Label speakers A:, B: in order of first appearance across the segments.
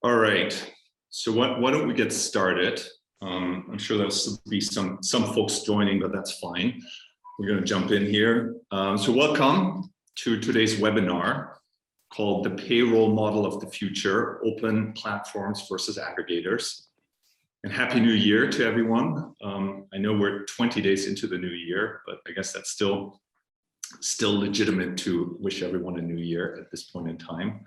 A: All right, so why don't we get started? I'm sure there'll be some folks joining, but that's fine. We're going to jump in here. So welcome to today's webinar called The Payroll Model of the Future, Open Platforms versus Aggregators. And Happy New Year to everyone. I know we're 20 days into the new year, but I guess that's still legitimate to wish everyone a new year at this point in time.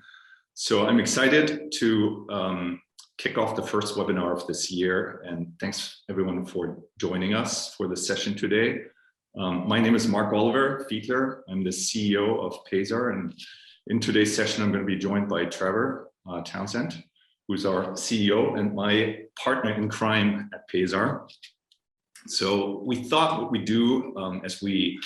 A: So I'm excited to kick off the first webinar of this year, and thanks everyone for joining us for this session today. My name is Marc-Oliver Fiedler. I'm the CEO of Payzaar, and in today's session I'm going to be joined by Trevor Townsend, who's our CEO and my partner in crime at Payzaar. So we thought what we do as we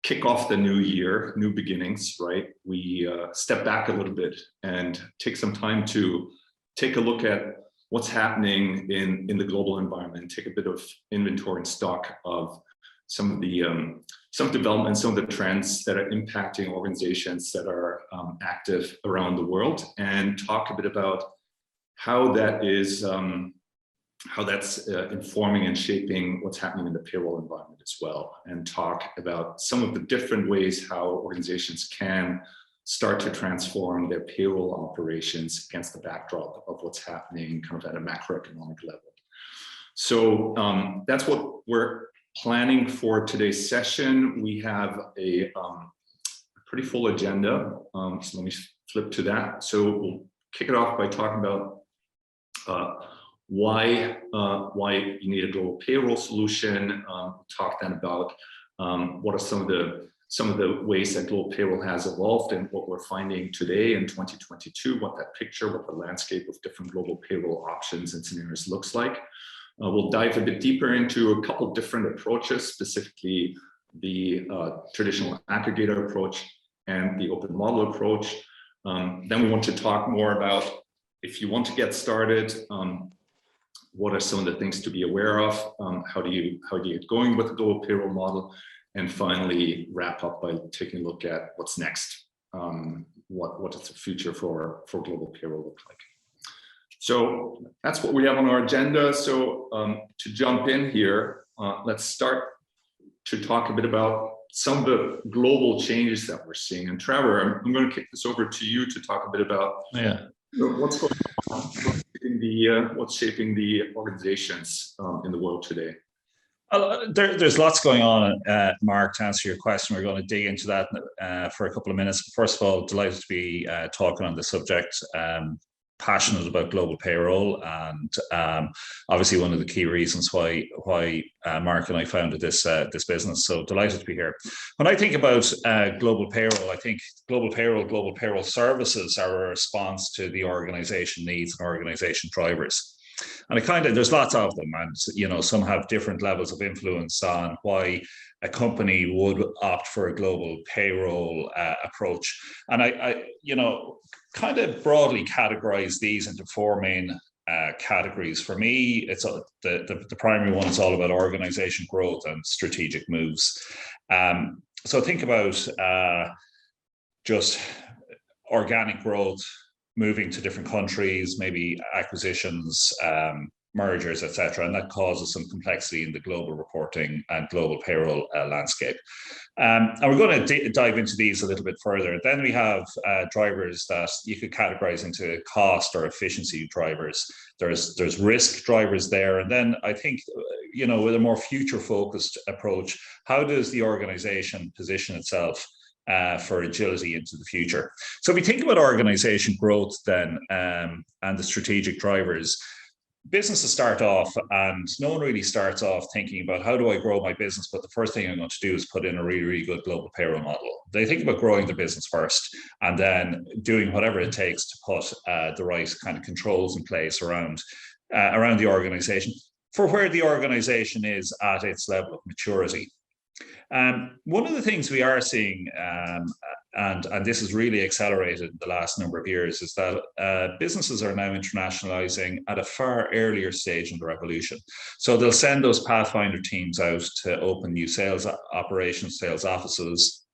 A: kick off the new year, new beginnings, right? We step back a little bit and take some time to take a look at what's happening in the global environment, take a bit of inventory and stock of some of the developments, some of the trends that are impacting organizations that are active around the world, and talk a bit about how that is how that's informing and shaping what's happening in the payroll environment as well, and talk about some of the different ways how organizations can start to transform their payroll operations against the backdrop of what's happening kind of at a macroeconomic level. So that's what we're planning for today's session. We have a pretty full agenda, so let me flip to that. So we'll kick it off by talking about why you need a global payroll solution. Talk then about what are some of the ways that global payroll has evolved and what we're finding today in 2022, what the landscape of different global payroll options and scenarios looks like. We'll dive a bit deeper into a couple different approaches, specifically the traditional aggregator approach and the open model approach. Then we want to talk more about, if you want to get started, what are some of the things to be aware of? How do you get going with the global payroll model? And finally, wrap up by taking a look at what's next. What does the future for global payroll look like? So that's what we have on our agenda. So to jump in here, let's start to talk a bit about some of the global changes that we're seeing. And Trevor, I'm going to kick this over to you to talk a bit about what's going on, what's shaping the organizations in the world today.
B: There's lots going on, Mark. To answer your question, we're going to dig into that for a couple of minutes. First of all, delighted to be talking on the subject. Passionate about global payroll, and obviously one of the key reasons why Mark and I founded this business. So delighted to be here. When I think about global payroll, I think global payroll services are a response to the organization needs and organization drivers. And there's lots of them, and some have different levels of influence on why a company would opt for a global payroll approach. And I kind of broadly categorize these into four main categories. For me, it's the primary one is all about organization growth and strategic moves. So think about just organic growth, moving to different countries, maybe acquisitions, mergers, etc., and that causes some complexity in the global reporting and global payroll landscape. And we're going to dive into these a little bit further. Then we have drivers that you could categorize into cost or efficiency drivers. There's risk drivers there, and then I think with a more future-focused approach, how does the organization position itself for agility into the future? So we think about organization growth then, and the strategic drivers. Businesses start off, and no one really starts off thinking about how do I grow my business, but the first thing I'm going to do is put in a really, really good global payroll model. They think about growing the business first, and then doing whatever it takes to put the right kind of controls in place around the organization for where the organization is at its level of maturity. One of the things we are seeing, and this has really accelerated in the last number of years, is that businesses are now internationalizing at a far earlier stage in their evolution. So they'll send those Pathfinder teams out to open new sales operations, sales offices,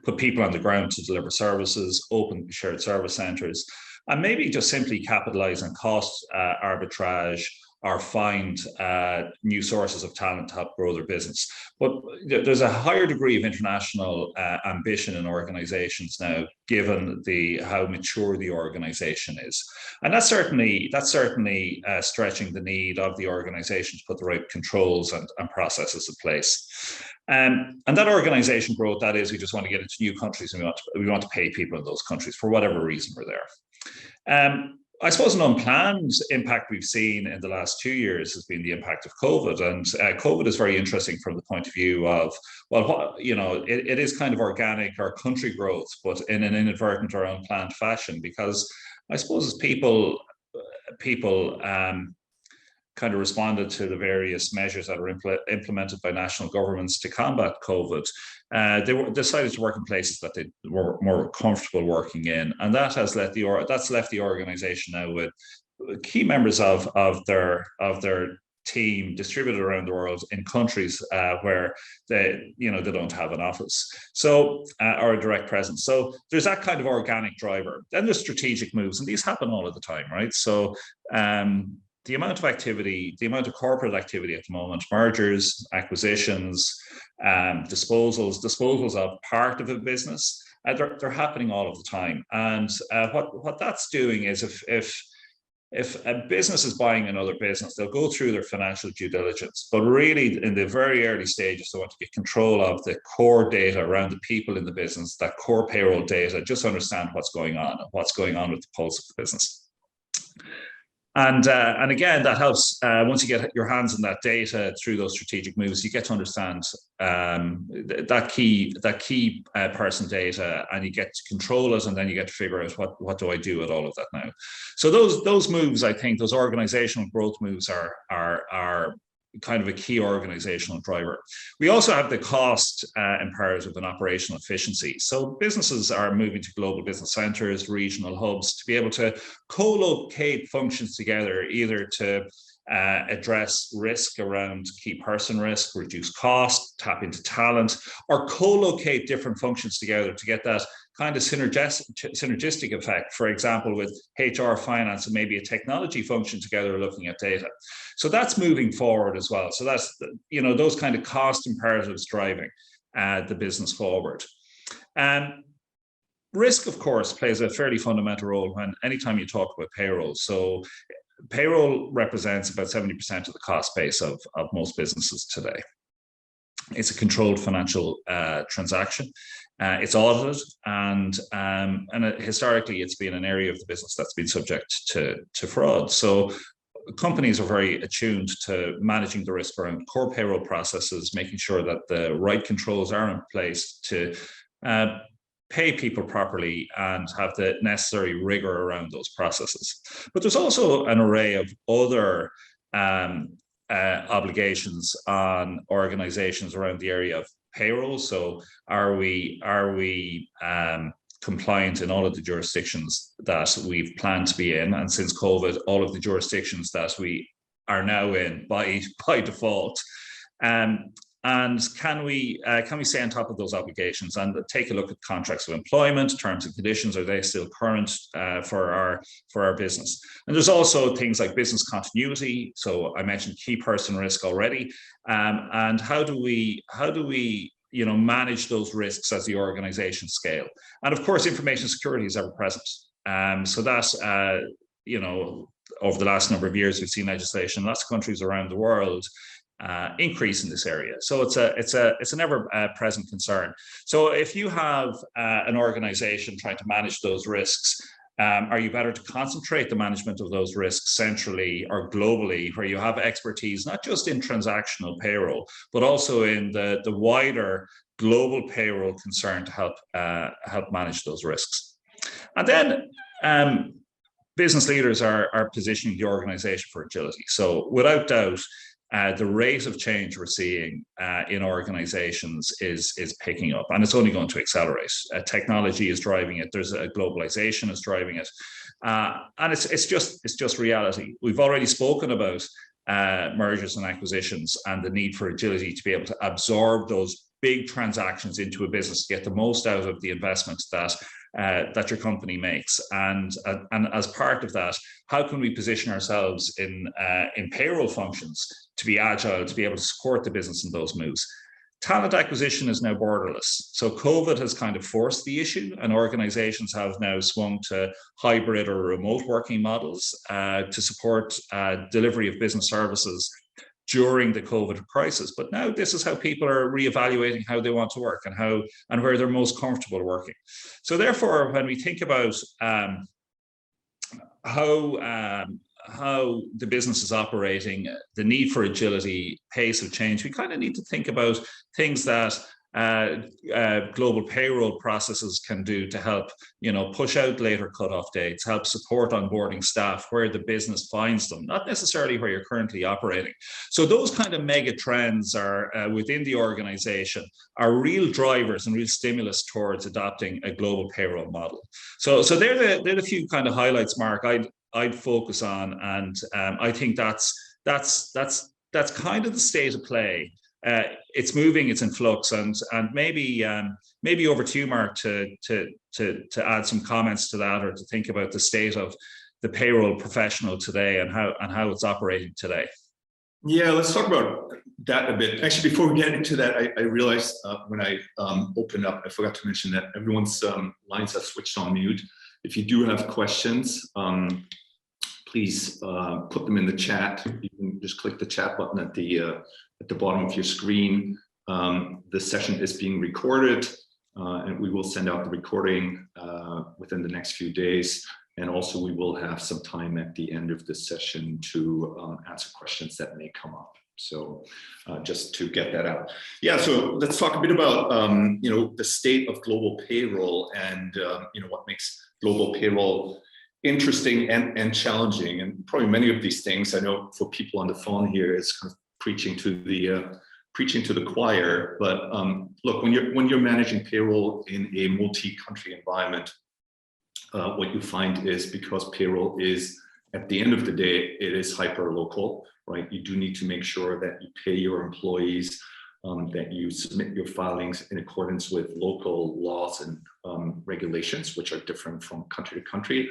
B: put people on the ground to deliver services, open shared service centers. and maybe just simply capitalize on cost arbitrage or find new sources of talent to help grow their business. But there's a higher degree of international ambition in organizations now, given how mature the organization is. And that's certainly stretching the need of the organization to put the right controls and processes in place. And that organization growth, that is, we just want to get into new countries, and we want to pay people in those countries for whatever reason we're there. I suppose an unplanned impact we've seen in the last 2 years has been the impact of COVID. And COVID is very interesting from the point of view of, well, it is kind of organic or country growth, but in an inadvertent or unplanned fashion, because I suppose as people kind of responded to the various measures that are implemented by national governments to combat COVID, they decided to work in places that they were more comfortable working in, and that has left the organization now with key members of their team distributed around the world in countries where they don't have an office, so or a direct presence. So there's that kind of organic driver. Then there's strategic moves, and these happen all of the time, right? So the amount of activity, the amount of corporate activity at the moment, mergers, acquisitions, disposals of part of a business, they're happening all of the time. And what that's doing is if a business is buying another business, they'll go through their financial due diligence, but really in the very early stages, they want to get control of the core data around the people in the business, that core payroll data, just understand what's going on with the pulse of the business. And again, that helps once you get your hands on that data through those strategic moves, you get to understand that key person data, and you get to control it, and then you get to figure out what do I do with all of that now. So those moves, I think, those organizational growth moves are kind of a key organizational driver. We also have the cost imperative and operational efficiency. So businesses are moving to global business centers, regional hubs, to be able to co-locate functions together, either to address risk around key person risk, reduce cost, tap into talent, or co-locate different functions together to get that kind of synergistic effect, for example, with HR, finance, and maybe a technology function together looking at data. So that's moving forward as well. So that's, those kind of cost imperatives driving the business forward. Risk, of course, plays a fairly fundamental role anytime you talk about payroll. So payroll represents about 70% of the cost base of most businesses today. It's a controlled financial transaction. It's audited, and historically, it's been an area of the business that's been subject to fraud. So companies are very attuned to managing the risk around core payroll processes, making sure that the right controls are in place to pay people properly and have the necessary rigor around those processes. But there's also an array of other obligations on organizations around the area of payroll. So are we compliant in all of the jurisdictions that we've planned to be in? And since COVID, all of the jurisdictions that we are now in by default. And can we stay on top of those obligations and take a look at contracts of employment, terms and conditions? Are they still current for our business? And there's also things like business continuity. So I mentioned key person risk already. And how do we manage those risks as the organization scale? And of course, information security is ever present. So that's over the last number of years, we've seen legislation in lots of countries around the world increase in this area. So it's an ever-present concern. So if you have an organization trying to manage those risks, are you better to concentrate the management of those risks centrally or globally, where you have expertise not just in transactional payroll, but also in the wider global payroll concern to help manage those risks? And then business leaders are positioning the organization for agility. So without doubt, the rate of change we're seeing in organizations is picking up, and it's only going to accelerate. Technology is driving it. There's a globalization is driving it, and it's just reality. We've already spoken about mergers and acquisitions and the need for agility to be able to absorb those big transactions into a business, to get the most out of the investments that that your company makes, and as part of that, how can we position ourselves in payroll functions to be agile, to be able to support the business in those moves? Talent acquisition is now borderless. So COVID has kind of forced the issue, and organizations have now swung to hybrid or remote working models to support delivery of business services during the COVID crisis. But now this is how people are reevaluating how they want to work and where they're most comfortable working. So therefore, when we think about how the business is operating, the need for agility, pace of change, we kind of need to think about things that global payroll processes can do to help, push out later cutoff dates, help support onboarding staff where the business finds them, not necessarily where you're currently operating. So those kind of mega trends are within the organization are real drivers and real stimulus towards adopting a global payroll model. So they're the few kind of highlights, Mark, I'd focus on, and I think that's kind of the state of play. It's moving, it's in flux, and maybe over to you, Mark, to add some comments to that, or to think about the state of the payroll professional today and how it's operating today.
A: Yeah, let's talk about that a bit. Actually, before we get into that, I realized when I opened up, I forgot to mention that everyone's lines have switched on mute. If you do have questions, please put them in the chat. You can just click the chat button at the bottom of your screen. The session is being recorded, and we will send out the recording within the next few days. And also we will have some time at the end of the session to answer questions that may come up. So just to get that out. Yeah, so let's talk a bit about the state of global payroll and what makes global payroll interesting and challenging. And probably many of these things, I know for people on the phone here, is kind of preaching to the choir. But look, when you're managing payroll in a multi-country environment, what you find is, because payroll is, at the end of the day, it is hyper local, right? You do need to make sure that you pay your employees, that you submit your filings in accordance with local laws and regulations, which are different from country to country.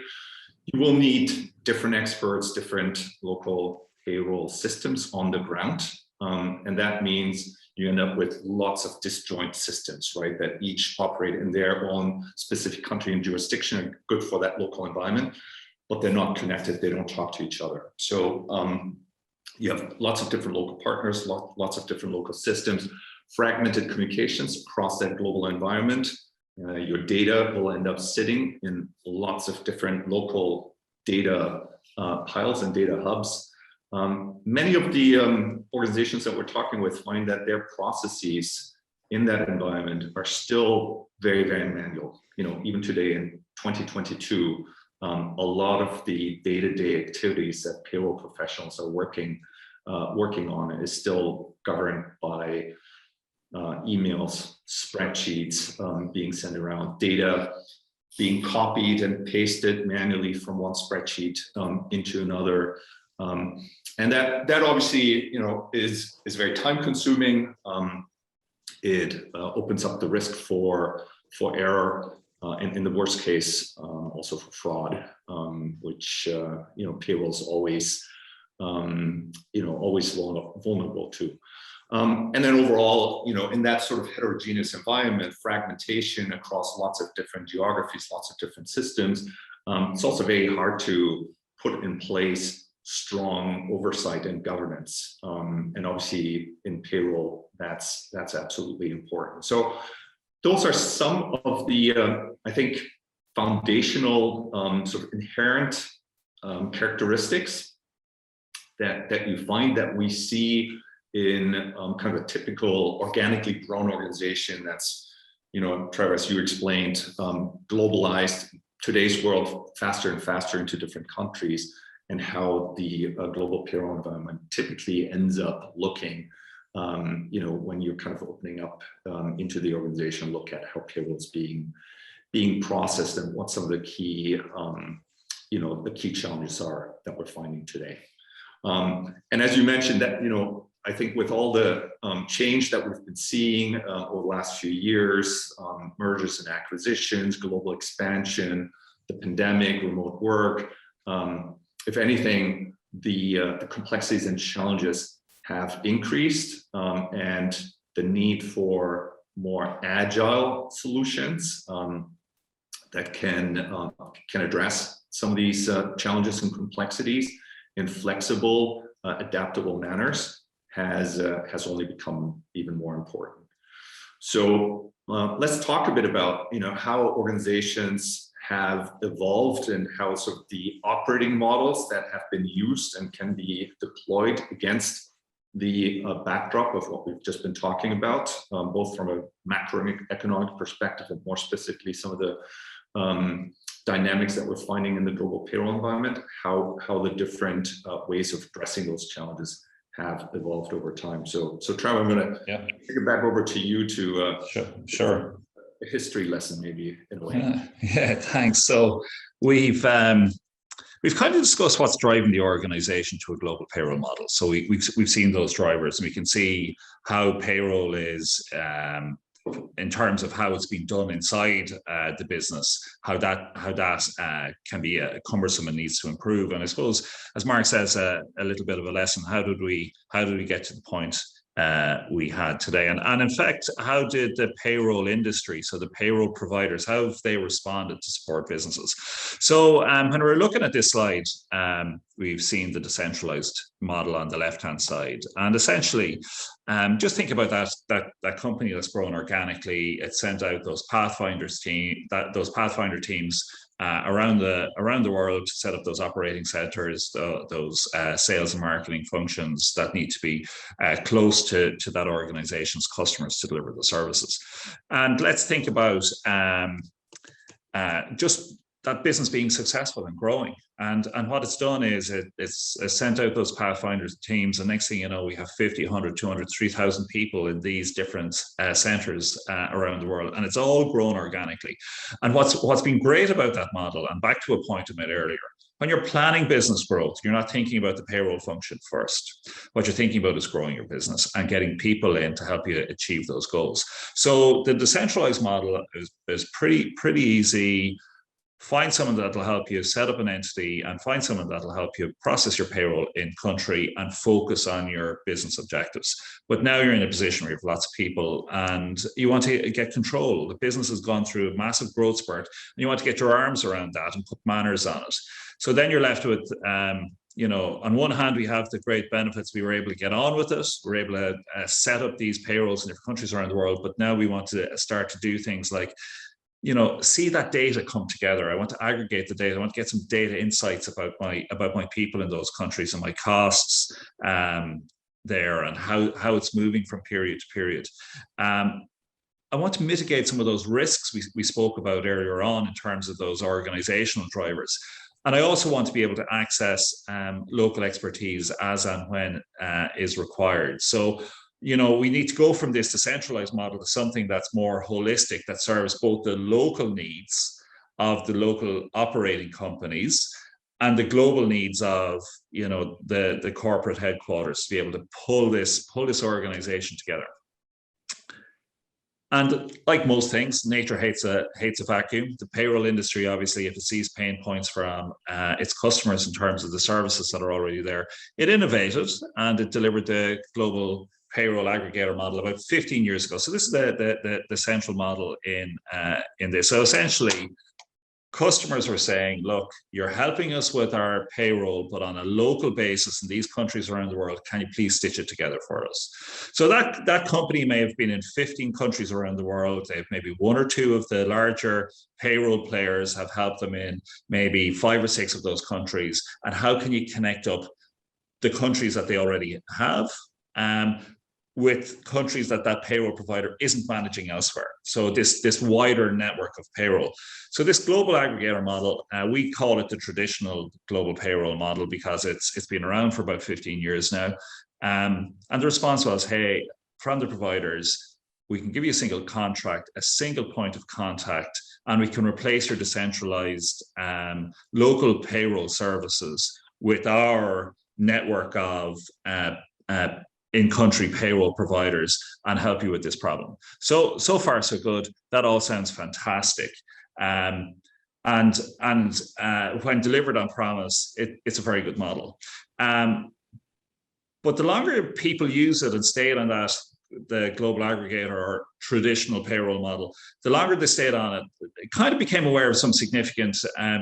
A: You will need different experts, different local payroll systems on the ground. And that means you end up with lots of disjoint systems, right? That each operate in their own specific country and jurisdiction, are good for that local environment, but they're not connected. They don't talk to each other. So you have lots of different local partners, lots of different local systems, fragmented communications across that global environment. Your data will end up sitting in lots of different local data piles and data hubs. Many of the organizations that we're talking with find that their processes in that environment are still very, very manual. Even today in 2022, a lot of the day-to-day activities that payroll professionals are working on is still governed by emails, spreadsheets being sent around, data being copied and pasted manually from one spreadsheet into another. And that obviously, is very time consuming. It opens up the risk for error, and in the worst case, also for fraud, which payroll is always vulnerable to. And then overall, in that sort of heterogeneous environment, fragmentation across lots of different geographies, lots of different systems, it's also very hard to put in place strong oversight and governance. And obviously in payroll, that's absolutely important. So those are some of the, I think, foundational sort of inherent characteristics that you find that we see in kind of a typical organically grown organization that's, Trevor, as you explained, globalized, today's world, faster and faster into different countries, and how the global payroll environment typically ends up looking, when you're kind of opening up into the organization, look at how payroll is being processed and what some of the key, the key challenges are that we're finding today. And as you mentioned, that I think with all the change that we've been seeing over the last few years, mergers and acquisitions, global expansion, the pandemic, remote work, if anything, the complexities and challenges have increased, and the need for more agile solutions that can address some of these challenges and complexities in flexible, adaptable manners has only become even more important. So let's talk a bit about how organizations have evolved and how sort of the operating models that have been used and can be deployed against the backdrop of what we've just been talking about, both from a macroeconomic perspective and more specifically some of the dynamics that we're finding in the global payroll environment, how the different ways of addressing those challenges have evolved over time. So Trevor, I'm going to take it back over to you to
B: sure.
A: A history lesson, maybe in a way.
B: Yeah, thanks. So we've kind of discussed what's driving the organization to a global payroll model. So we've seen those drivers, and we can see how payroll is in terms of how it's been done inside the business, how that can be cumbersome and needs to improve. And I suppose, as Mark says, a little bit of a lesson. How did we get to the point we had today? And in fact, how did the payroll industry, so the payroll providers, how have they responded to support businesses? So when we're looking at this slide, we've seen the decentralized model on the left-hand side. And essentially, just think about that company that's grown organically. It sent out those Pathfinder teams around the world to set up those operating centers, those sales and marketing functions that need to be close to that organization's customers to deliver the services. And let's think about just that business being successful and growing. And what it's done is it's sent out those Pathfinder teams, and next thing you know, we have 50, 100, 200, 3,000 people in these different centers around the world, and it's all grown organically. And what's been great about that model, and back to a point I made earlier, when you're planning business growth, you're not thinking about the payroll function first. What you're thinking about is growing your business and getting people in to help you achieve those goals. So the decentralized model is pretty easy. Find someone that'll help you set up an entity, and find someone that'll help you process your payroll in country and focus on your business objectives. But now you're in a position where you have lots of people and you want to get control. The business has gone through a massive growth spurt, and you want to get your arms around that and put manners on it. So then you're left with, on one hand, we have the great benefits. We were able to get on with it. We're able to set up these payrolls in different countries around the world. But now we want to start to do things like, see that data come together. I want to aggregate the data. I want to get some data insights about my people in those countries and my costs there, and how it's moving from period to period. I want to mitigate some of those risks we spoke about earlier on in terms of those organizational drivers. And I also want to be able to access local expertise as and when is required. So, we need to go from this decentralized model to something that's more holistic, that serves both the local needs of the local operating companies and the global needs of, the corporate headquarters, to be able to pull this organization together. And like most things, nature hates a vacuum. The payroll industry, obviously, if it sees pain points from its customers in terms of the services that are already there, it innovated and it delivered the global payroll aggregator model about 15 years ago. So this is the central model in this. So essentially, customers were saying, look, you're helping us with our payroll, but on a local basis in these countries around the world, can you please stitch it together for us? So that company may have been in 15 countries around the world. They've maybe one or two of the larger payroll players have helped them in maybe 5 or 6 of those countries. And how can you connect up the countries that they already have with countries that payroll provider isn't managing elsewhere? So this wider network of payroll. So this global aggregator model, we call it the traditional global payroll model because it's been around for about 15 years now. And the response was, hey, from the providers, we can give you a single contract, a single point of contact, and we can replace your decentralized local payroll services with our network of in-country payroll providers and help you with this problem. So far, so good. That all sounds fantastic. And when delivered on promise, it's a very good model. But the longer people use it and stay on that, the global aggregator or traditional payroll model, the longer they stayed on it, it kind of became aware of some significant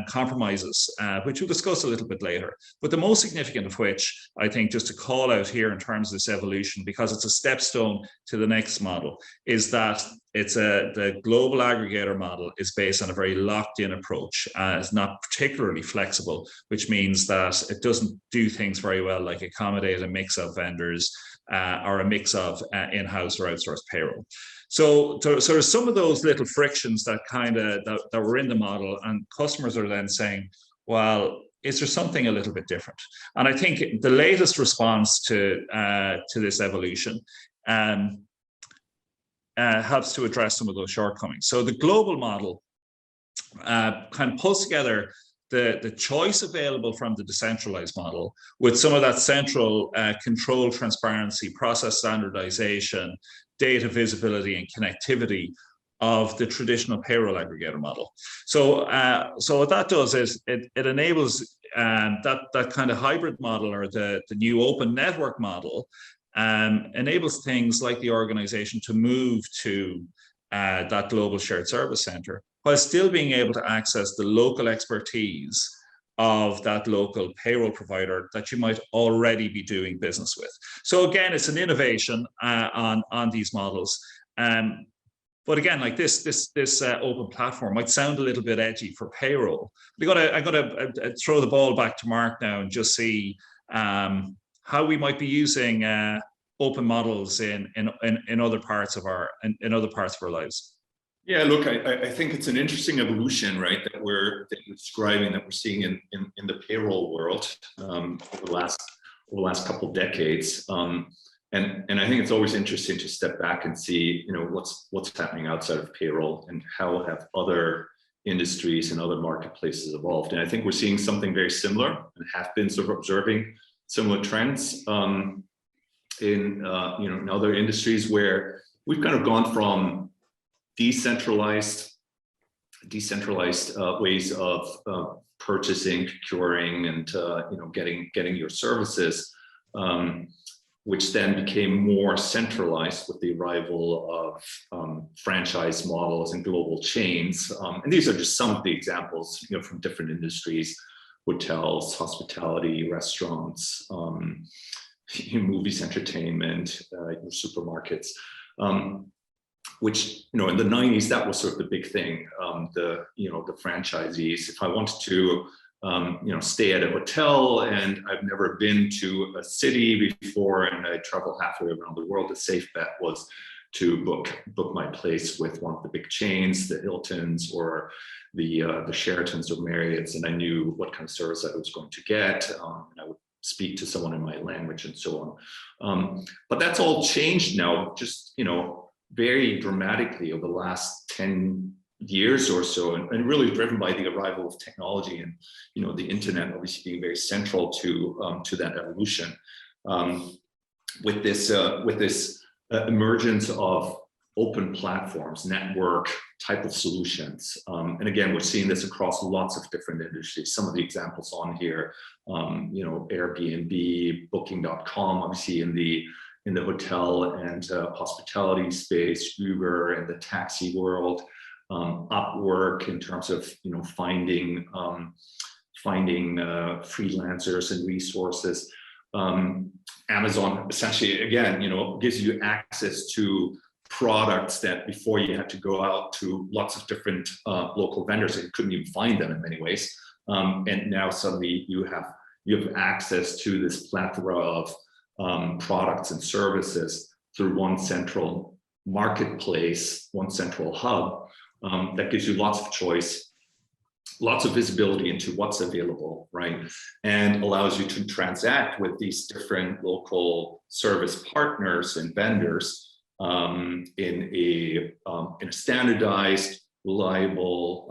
B: compromises, which we'll discuss a little bit later. But the most significant of which, I think, just to call out here in terms of this evolution, because it's a stepstone to the next model, is that the global aggregator model is based on a very locked-in approach. It's not particularly flexible, which means that it doesn't do things very well, like accommodate a mix of vendors, or a mix of in-house or outsourced payroll. So there's some of those little frictions that that were in the model, and customers are then saying, well, is there something a little bit different? And I think the latest response to this evolution helps to address some of those shortcomings. So the global model kind of pulls together the choice available from the decentralized model with some of that central control, transparency, process standardization, data visibility, and connectivity of the traditional payroll aggregator model. So what that does is it enables that kind of hybrid model, or the new open network model, enables things like the organization to move to that global shared service center, while still being able to access the local expertise of that local payroll provider that you might already be doing business with. So again, it's an innovation on these models. But again, like this open platform might sound a little bit edgy for payroll. I got to throw the ball back to Mark now and just see how we might be using open models in other parts of our lives.
A: Yeah, look, I think it's an interesting evolution, right, that we're describing, that we're seeing in the payroll world over the last couple of decades. And I think it's always interesting to step back and see, what's happening outside of payroll and how have other industries and other marketplaces evolved. And I think we're seeing something very similar, and have been sort of observing similar trends in other industries, where we've kind of gone from decentralized ways of purchasing, procuring, and getting your services, which then became more centralized with the arrival of franchise models and global chains. And these are just some of the examples, from different industries: hotels, hospitality, restaurants, movies, entertainment, supermarkets. Which, in the 90s, that was sort of the big thing. The franchisees, if I wanted to, stay at a hotel and I've never been to a city before and I travel halfway around the world, the safe bet was to book my place with one of the big chains, the Hiltons or the Sheratons or Marriotts, and I knew what kind of service I was going to get. And I would speak to someone in my language and so on. But that's all changed now, just, very dramatically over the last 10 years or so, and really driven by the arrival of technology and, the internet obviously being very central to that evolution. With this emergence of open platforms, network type of solutions. And again, we're seeing this across lots of different industries. Some of the examples on here, Airbnb, Booking.com, obviously in the hotel and hospitality space, Uber in the taxi world, Upwork in terms of finding freelancers and resources. Amazon essentially, again, gives you access to products that before you had to go out to lots of different local vendors and you couldn't even find them in many ways. And now suddenly you have access to this plethora of products and services through one central marketplace, one central hub that gives you lots of choice, lots of visibility into what's available, right? And allows you to transact with these different local service partners and vendors in a standardized, reliable,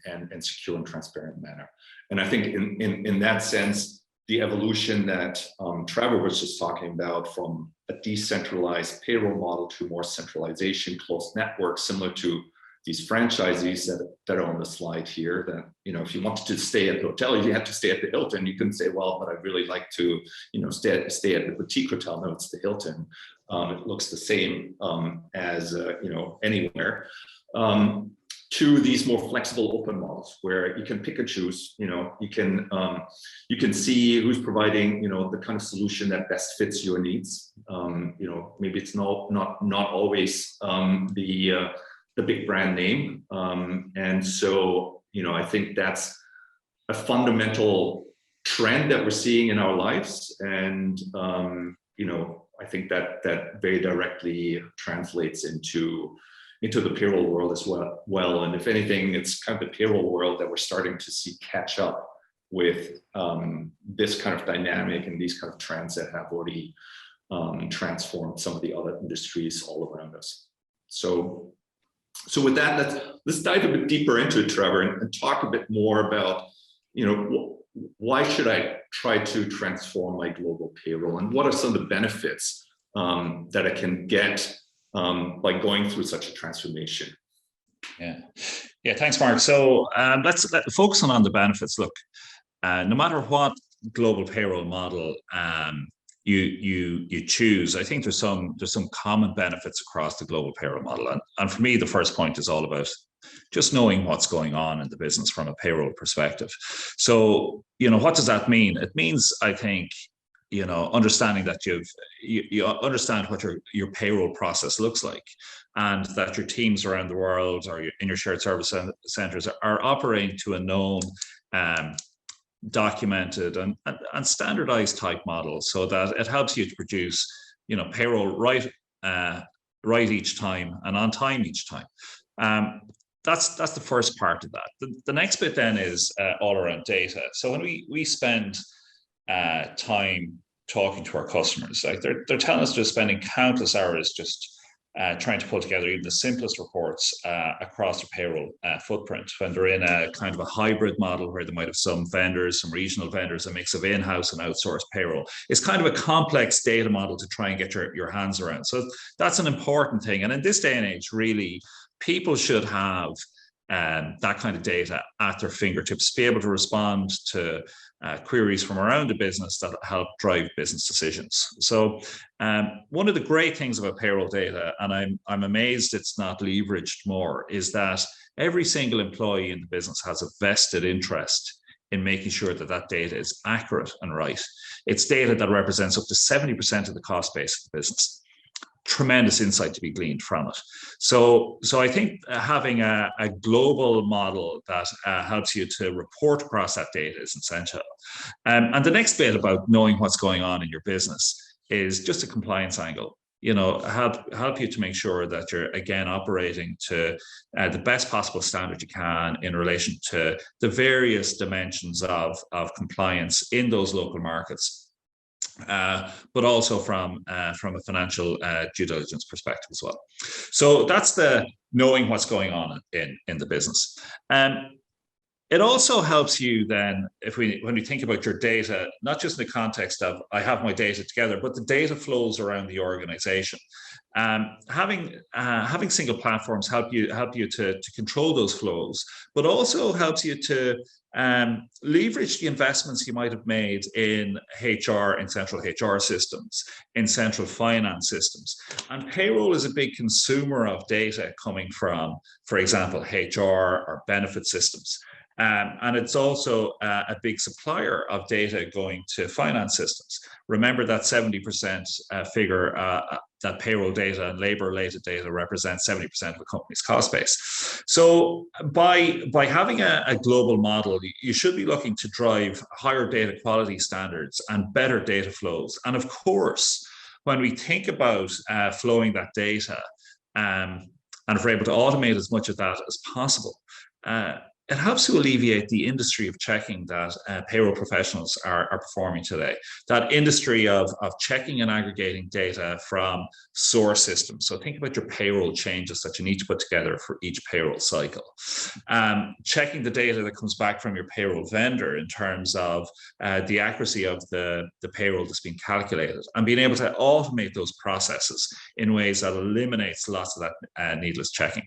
A: and secure and transparent manner. And I think in that sense, the evolution that Trevor was just talking about, from a decentralized payroll model to more centralization, closed network, similar to these franchisees that are on the slide here. That, you know, if you wanted to stay at the hotel, you had to stay at the Hilton. You couldn't say, well, but I'd really like to, you know, stay at the boutique hotel. No, it's the Hilton. It looks the same as you know, anywhere. To these more flexible open models where you can pick and choose. You know, you can see who's providing, you know, the kind of solution that best fits your needs. You know, maybe it's not always the big brand name, and so, you know, I think that's a fundamental trend that we're seeing in our lives, and you know, I think that very directly translates into the payroll world as well. And if anything, it's kind of the payroll world that we're starting to see catch up with this kind of dynamic and these kind of trends that have already transformed some of the other industries all around us. So with that, let's dive a bit deeper into it, Trevor, and talk a bit more about, you know, why should I try to transform my global payroll, and what are some of the benefits that I can get by going through such a transformation?
B: Yeah, thanks, Mark. So let's focus on the benefits. Look, no matter what global payroll model you choose, I think there's some common benefits across the global payroll model. And for me, the first point is all about just knowing what's going on in the business from a payroll perspective. So, you know, what does that mean? It means, I think, you know, understanding that you understand what your payroll process looks like, and that your teams around the world or in your shared service centers are operating to a known, documented and standardized type model, so that it helps you to produce, you know, payroll right each time and on time each time. That's the first part of that. The next bit then is all around data. So when we spend time talking to our customers, like they're telling us just spending countless hours just trying to pull together even the simplest reports across their payroll footprint, when they're in a kind of a hybrid model where they might have some vendors, some regional vendors, a mix of in-house and outsourced payroll. It's kind of a complex data model to try and get your hands around. So that's an important thing. And in this day and age, really, people should have that kind of data at their fingertips, be able to respond to queries from around the business that help drive business decisions. So one of the great things about payroll data, and I'm amazed it's not leveraged more, is that every single employee in the business has a vested interest in making sure that that data is accurate and right. It's data that represents up to 70% of the cost base of the business. Tremendous insight to be gleaned from it. So I think having a global model that helps you to report across that data is essential. And the next bit about knowing what's going on in your business is just a compliance angle. You know, help you to make sure that you're, again, operating to the best possible standard you can in relation to the various dimensions of compliance in those local markets. But also from a financial due diligence perspective as well. So that's the knowing what's going on in the business. It also helps you then, when you think about your data, not just in the context of I have my data together, but the data flows around the organization. Having single platforms help you to control those flows, but also helps you to leverage the investments you might have made in HR, in central HR systems, in central finance systems. And payroll is a big consumer of data coming from, for example, HR or benefit systems. And it's also a big supplier of data going to finance systems. Remember that 70% figure, that payroll data and labor-related data represents 70% of a company's cost base. So by having a global model, you should be looking to drive higher data quality standards and better data flows. And of course, when we think about flowing that data, and if we're able to automate as much of that as possible, it helps to alleviate the industry of checking that payroll professionals are performing today. That industry of checking and aggregating data from source systems. So think about your payroll changes that you need to put together for each payroll cycle. Checking the data that comes back from your payroll vendor in terms of the accuracy of the payroll that's being calculated, and being able to automate those processes in ways that eliminates lots of that needless checking.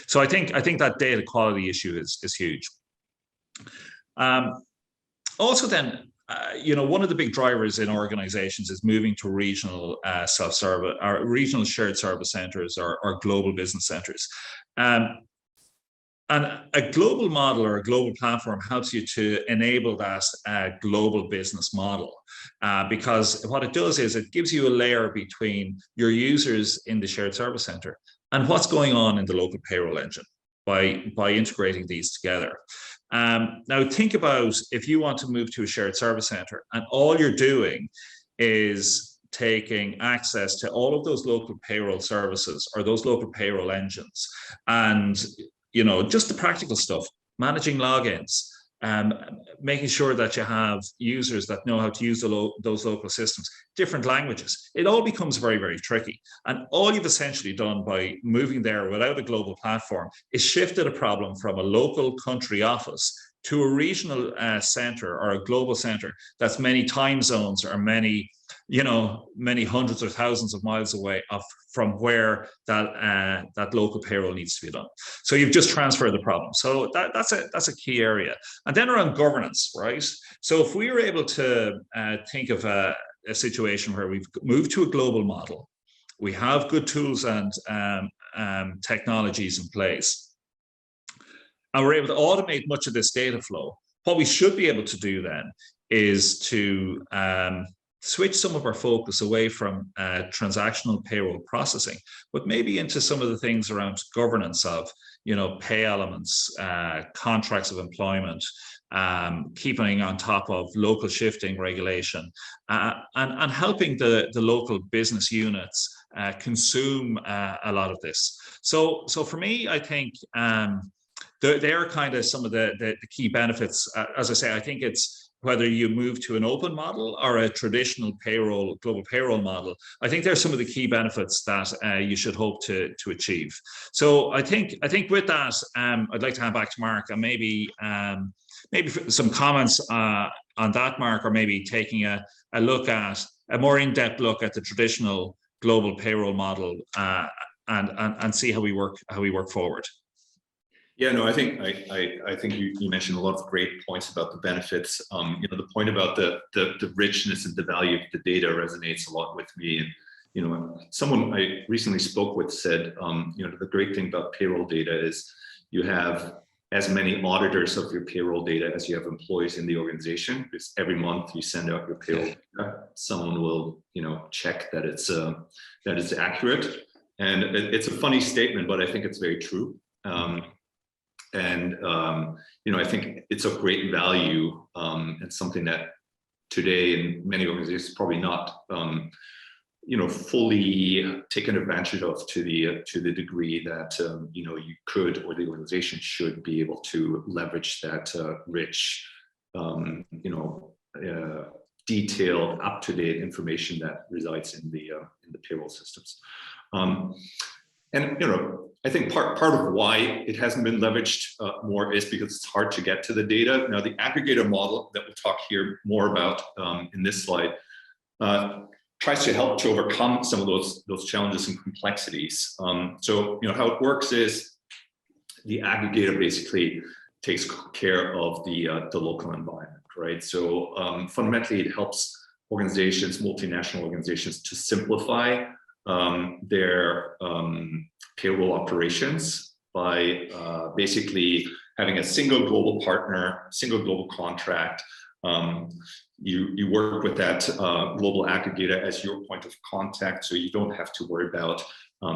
B: So I think that data quality issue is huge. Also, then, one of the big drivers in organizations is moving to regional self-service or regional shared service centers or global business centers. And a global model or a global platform helps you to enable that global business model, because what it does is it gives you a layer between your users in the shared service center and what's going on in the local payroll engine by integrating these together. Now think about if you want to move to a shared service center and all you're doing is taking access to all of those local payroll services or those local payroll engines, and just the practical stuff, managing logins, making sure that you have users that know how to use those local systems, different languages. It all becomes very, very tricky. And all you've essentially done by moving there without a global platform is shifted a problem from a local country office to a regional center or a global center that's many time zones or many hundreds or thousands of miles away from where that local payroll needs to be done. So you've just transferred the problem. So that's a key area. And then around governance, right? So if we were able to think of a situation where we've moved to a global model, we have good tools and technologies in place, and we're able to automate much of this data flow, what we should be able to do then is to switch some of our focus away from transactional payroll processing, but maybe into some of the things around governance of, pay elements, contracts of employment, keeping on top of local shifting regulation, and helping the local business units consume a lot of this. So for me, I think they are kind of some of the key benefits. As I say, I think it's whether you move to an open model or a traditional global payroll model, I think there's some of the key benefits that you should hope to achieve. So I think with that, I'd like to hand back to Mark, and maybe some comments on that, Mark, or maybe taking a more in-depth look at the traditional global payroll model and see how we work forward.
A: Yeah, no, I think you mentioned a lot of great points about the benefits. The point about the richness and the value of the data resonates a lot with me. And someone I recently spoke with said, the great thing about payroll data is you have as many auditors of your payroll data as you have employees in the organization. Because every month you send out your payroll data, someone will check that it's accurate. And it's a funny statement, but I think it's very true. I think it's of great value and something that today in many organizations probably not fully taken advantage of to the degree that you could, or the organization should be able to leverage that rich detailed, up-to-date information that resides in the payroll systems. I think part of why it hasn't been leveraged more is because it's hard to get to the data. Now, the aggregator model that we'll talk here more about in this slide tries to help to overcome some of those challenges and complexities. So how it works is the aggregator basically takes care of the local environment, right? So fundamentally, it helps organizations, multinational organizations, to simplify their payroll operations by basically having a single global partner, single global contract. You work with that global aggregator as your point of contact, so you don't have to worry about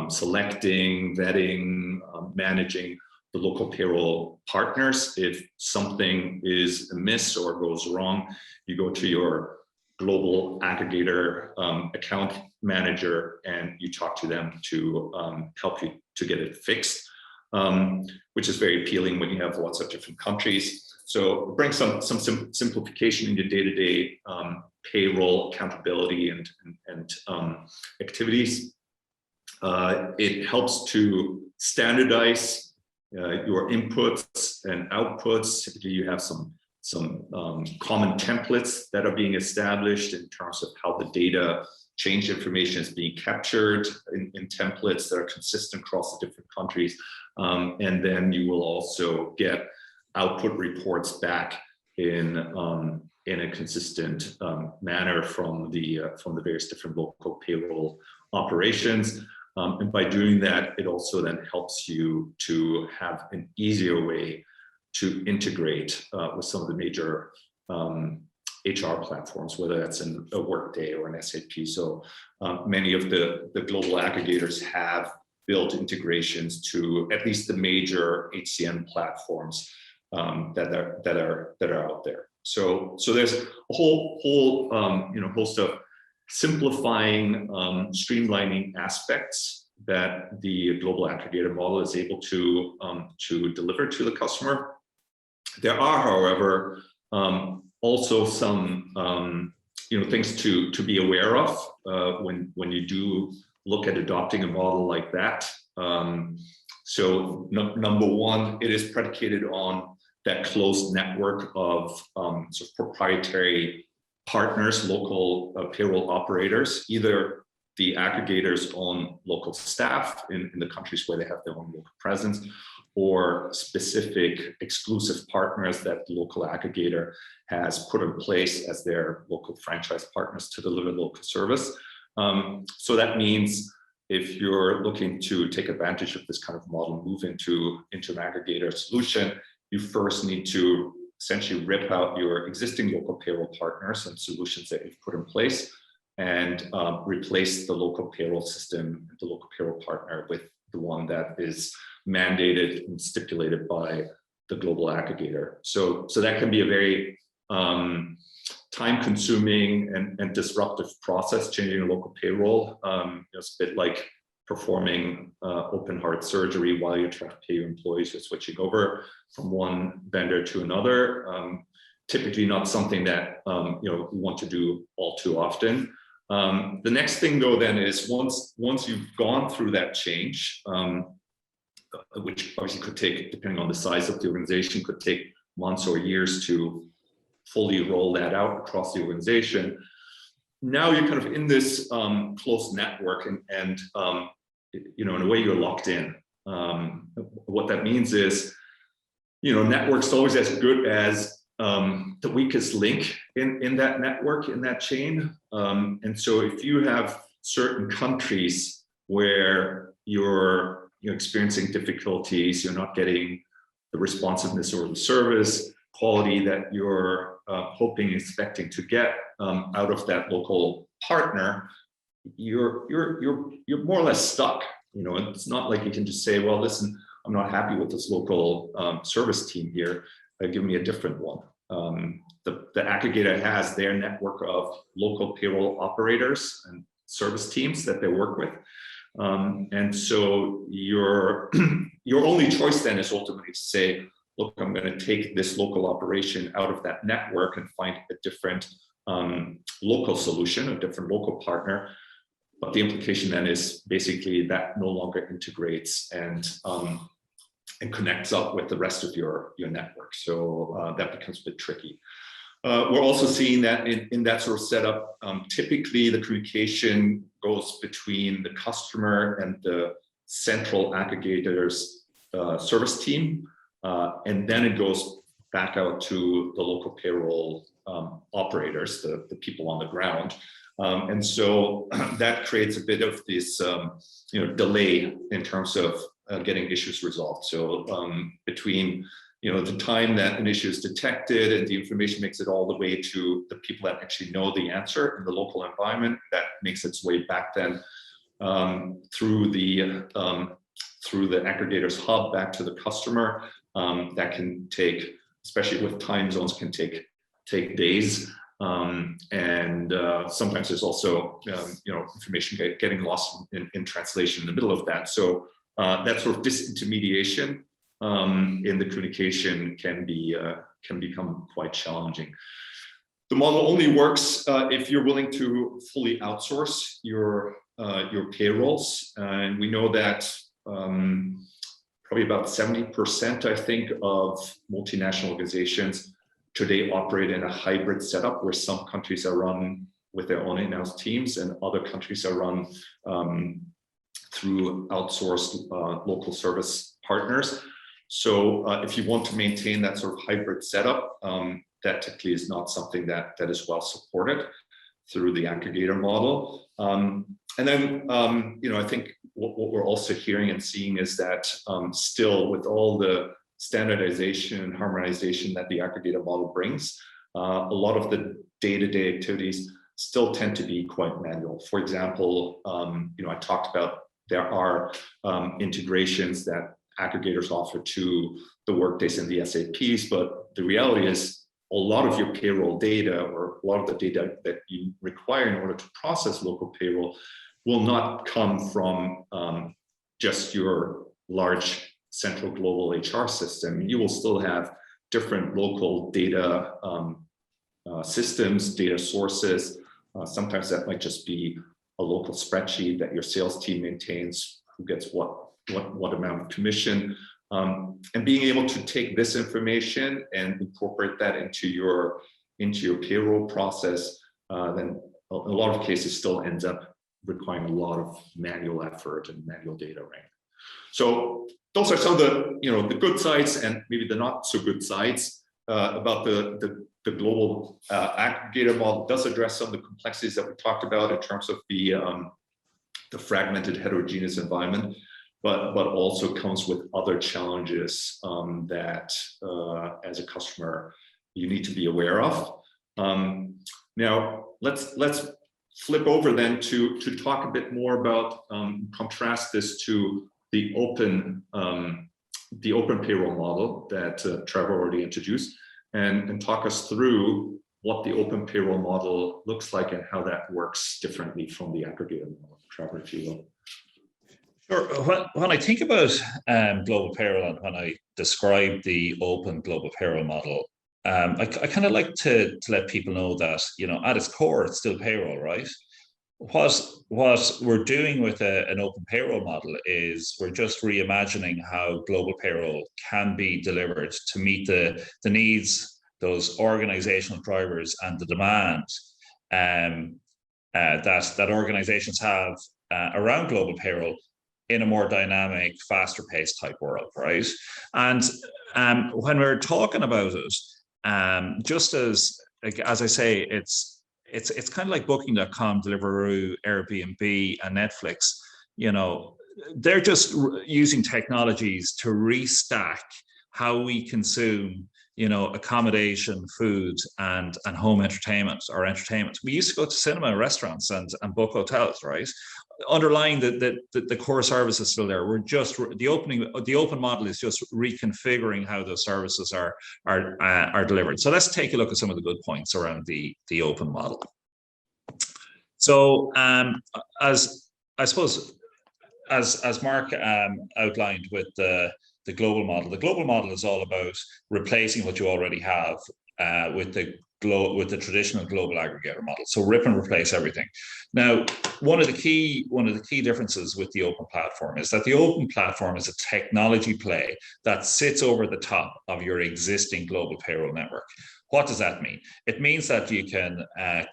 A: selecting, vetting, managing the local payroll partners. If something is amiss or goes wrong, you go to your global aggregator account manager and you talk to them to help you to get it fixed. which is very appealing when you have lots of different countries. So bring some simplification in your day-to-day payroll accountability and activities. It helps to standardize your inputs and outputs. Typically, you have some common templates that are being established in terms of how the data change information is being captured in templates that are consistent across the different countries. And then you will also get output reports back in a consistent manner from the various different local payroll operations. And by doing that, it also then helps you to have an easier way to integrate with some of the major HR platforms, whether that's in a Workday or an SAP. So many of the global aggregators have built integrations to at least the major HCM platforms that are out there. So there's a whole host of simplifying, streamlining aspects that the global aggregator model is able to deliver to the customer. There are, however, also some things to be aware of when you do look at adopting a model like that. So number one, it is predicated on that closed network of sort of proprietary partners, local payroll operators, either the aggregators' own local staff in the countries where they have their own local presence, or specific exclusive partners that the local aggregator has put in place as their local franchise partners to deliver local service. So that means if you're looking to take advantage of this kind of model, move into an aggregator solution, you first need to essentially rip out your existing local payroll partners and solutions that you've put in place and replace the local payroll system, the local payroll partner with the one that is mandated and stipulated by the global aggregator. So that can be a very time-consuming and disruptive process, changing a local payroll. It's a bit like performing open heart surgery while you're trying to pay your employees. You're switching over from one vendor to another. Typically not something that we want to do all too often. The next thing, though, then is once you've gone through that change, which obviously could take, depending on the size of the organization, could take months or years to fully roll that out across the organization. Now you're kind of in this close network, and in a way you're locked in. What that means is, network's always as good as the weakest link in that network, in that chain. And so if you have certain countries where you're experiencing difficulties, you're not getting the responsiveness or the service quality that you're hoping, expecting to get out of that local partner, you're more or less stuck. It's not like you can just say, well, listen, I'm not happy with this local service team here. Give me a different one. The aggregator has their network of local payroll operators and service teams that they work with. And so your only choice then is ultimately to say, look, I'm going to take this local operation out of that network and find a different local solution, a different local partner. But the implication then is basically that no longer integrates and connects up with the rest of your network. So that becomes a bit tricky. We're also seeing that in that sort of setup, typically the communication goes between the customer and the central aggregator's service team, and then it goes back out to the local payroll operators, the people on the ground. And so that creates a bit of this delay in terms of getting issues resolved. So between the time that an issue is detected and the information makes it all the way to the people that actually know the answer in the local environment, that makes its way back then through the aggregator's hub back to the customer. That can take, especially with time zones, can take days. And sometimes there's also information getting lost in translation in the middle of that. So that sort of disintermediation in the communication can become quite challenging. The model only works if you're willing to fully outsource your payrolls, and we know that probably about 70%, I think, of multinational organizations today operate in a hybrid setup where some countries are run with their own in-house teams and other countries are run through outsourced local service partners. So if you want to maintain that sort of hybrid setup, that typically is not something that is well supported through the aggregator model. And then, I think what we're also hearing and seeing is that still, with all the standardization and harmonization that the aggregator model brings, a lot of the day-to-day activities still tend to be quite manual. For example, I talked about there are integrations that aggregators offer to the Workdays and the SAPs, but the reality is a lot of your payroll data, or a lot of the data that you require in order to process local payroll, will not come from just your large central global HR system. You will still have different local data systems, data sources. Sometimes that might just be a local spreadsheet that your sales team maintains, who gets what amount of commission. And being able to take this information and incorporate that into your payroll process, then a lot of cases still ends up requiring a lot of manual effort and manual data wrangling. So those are some of the good sides and maybe the not so good sides about the global aggregator model. Does address some of the complexities that we talked about in terms of the fragmented heterogeneous environment, but also comes with other challenges that as a customer you need to be aware of. Now let's flip over then to talk a bit more about contrast this to the open payroll model that Trevor already introduced, and talk us through what the open payroll model looks like and how that works differently from the aggregator model. Trevor, if you will.
B: Sure. When I think about global payroll and when I describe the open global payroll model, I kind of like to let people know that, at its core, it's still payroll, right? What we're doing with an open payroll model is we're just reimagining how global payroll can be delivered to meet the needs, those organizational drivers, and the demand that organizations have around global payroll in a more dynamic, faster paced type world, right? And when we're talking about it, just as I say, it's kind of like Booking.com, Deliveroo, Airbnb, and Netflix. They're just using technologies to restack how we consume, accommodation, food, and home entertainment or entertainment. We used to go to cinema, restaurants, and book hotels, right? Underlying the core service is still there. We're just the open model is just reconfiguring how those services are delivered. So let's take a look at some of the good points around the open model. So as I suppose as Mark outlined with the global model is all about replacing what you already have with the traditional global aggregator model. So rip and replace everything. Now, one of the key differences with the open platform is that the open platform is a technology play that sits over the top of your existing global payroll network. What does that mean? It means that you can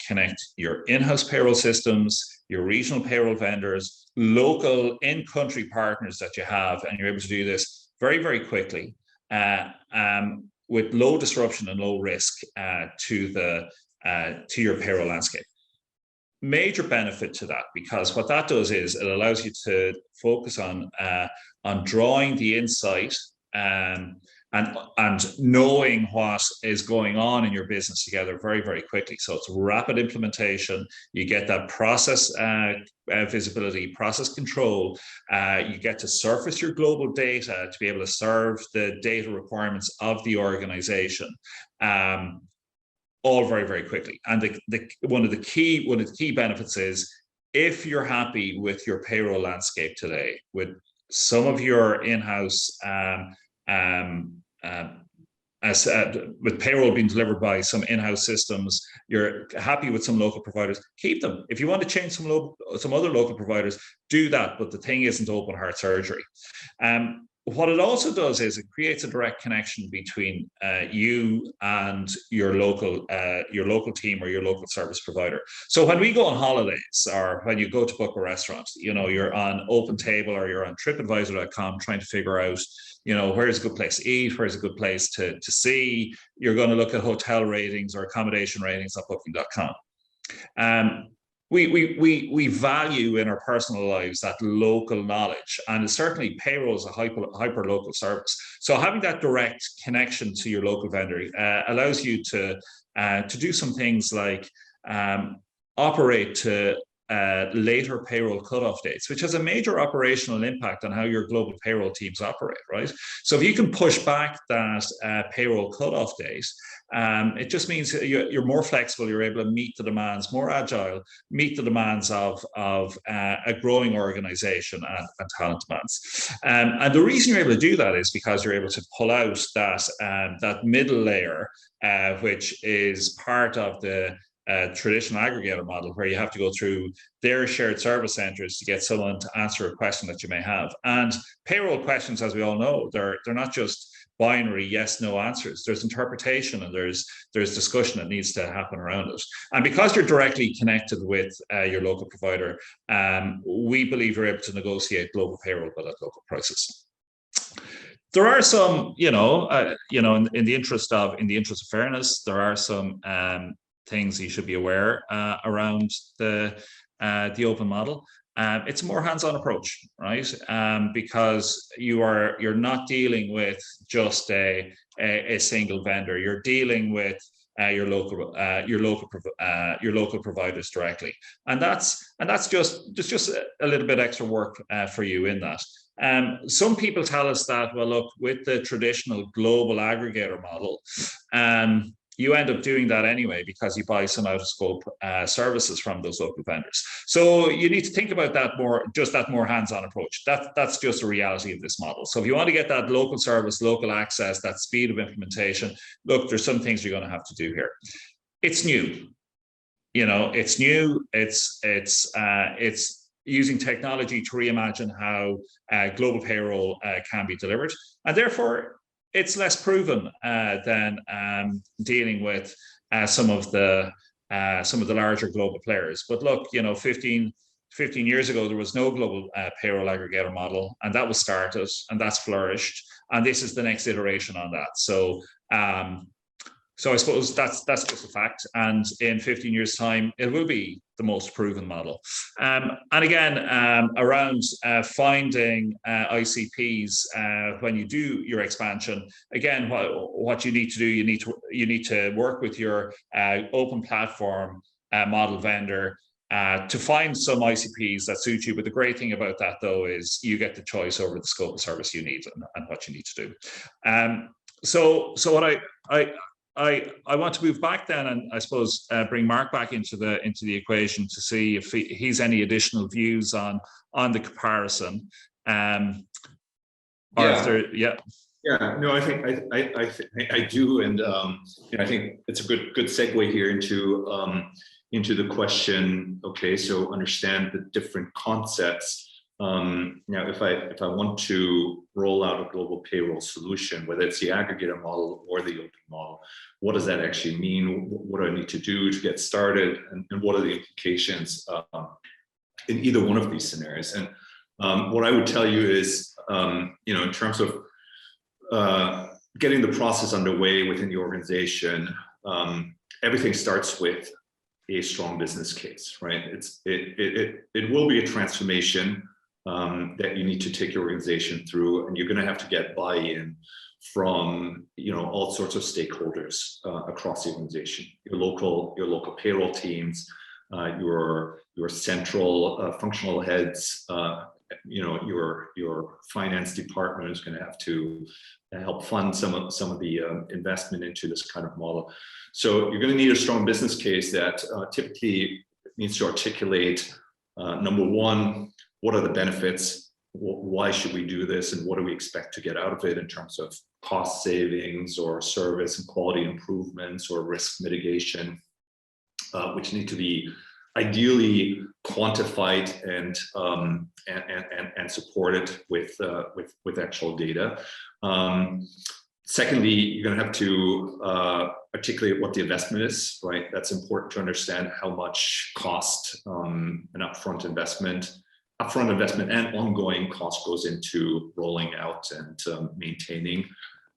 B: connect your in-house payroll systems, your regional payroll vendors, local in-country partners that you have, and you're able to do this very, very quickly with low disruption and low risk to your payroll landscape. Major benefit to that, because what that does is it allows you to focus on drawing the insight and knowing what is going on in your business together very, very quickly. So it's rapid implementation. You get that process visibility, process control. You get to surface your global data to be able to serve the data requirements of the organization. All very, very quickly. And one of the key benefits is if you're happy with your payroll landscape today, with some of your in-house with payroll being delivered by some in-house systems, you're happy with some local providers, keep them. If you want to change some other local providers, do that. But the thing isn't open heart surgery. What it also does is it creates a direct connection between you and your local team or your local service provider. So when we go on holidays, or when you go to book a restaurant, you're on OpenTable or you're on TripAdvisor.com trying to figure out, where's a good place to eat, where's a good place to see. You're going to look at hotel ratings or accommodation ratings on Booking.com. We value in our personal lives that local knowledge, and certainly payroll is a hyper local service. So having that direct connection to your local vendor allows you to do some things like operate to later payroll cutoff dates, which has a major operational impact on how your global payroll teams operate, right? So if you can push back that payroll cutoff date, it just means you're more flexible, you're able to meet the demands, more agile, meet the demands of a growing organization and talent demands. And the reason you're able to do that is because you're able to pull out that middle layer, which is part of the traditional aggregator model, where you have to go through their shared service centers to get someone to answer a question that you may have. And payroll questions, as we all know, they're not just binary yes no answers. There's interpretation and there's discussion that needs to happen around it. And because you're directly connected with your local provider, we believe you're able to negotiate global payroll but at local prices. There are some, in the interest of fairness, there are some things you should be aware around the open model. It's a more hands-on approach, right? Because you're not dealing with just a single vendor. You're dealing with your local providers directly, and that's just a little bit extra work for you in that. Some people tell us that, well, look, with the traditional global aggregator model, you end up doing that anyway because you buy some out of scope services from those local vendors. So you need to think about that more hands-on approach. That's just a reality of this model. So if you want to get that local service, local access, that speed of implementation, look, there's some things you're going to have to do here. It's new. It's new. It's using technology to reimagine how global payroll can be delivered, and therefore it's less proven than dealing with some of the larger global players. But look, 15 years ago, there was no global payroll aggregator model, and that was started, and that's flourished, and this is the next iteration on that. So I suppose that's just a fact, and in 15 years' time, it will be the most proven model. And again, around finding ICPs when you do your expansion, again, what you need to do, you need to work with your open platform model vendor to find some ICPs that suit you. But the great thing about that, though, is you get the choice over the scope of service you need and what you need to do. So what I want to move back then, and I suppose bring Mark back into the equation to see if he's any additional views on the comparison.
A: No, I think I do, and I think it's a good segue here into the question. Okay, so understand the different concepts. Now, if I want to roll out a global payroll solution, whether it's the aggregator model or the open model, what does that actually mean? What do I need to do to get started? And what are the implications in either one of these scenarios? And what I would tell you is, in terms of getting the process underway within the organization, everything starts with a strong business case, right? It will be a transformation that you need to take your organization through, and you're going to have to get buy-in from all sorts of stakeholders across the organization, your local payroll teams, your central functional heads, your finance department is going to have to help fund some of the investment into this kind of model. So you're going to need a strong business case that typically needs to articulate, number one, what are the benefits why should we do this, and what do we expect to get out of it in terms of cost savings or service and quality improvements or risk mitigation, which need to be ideally quantified and supported with actual data. Secondly, you're going to have to articulate what the investment is, right? That's important to understand how much cost an upfront investment and ongoing cost goes into rolling out and maintaining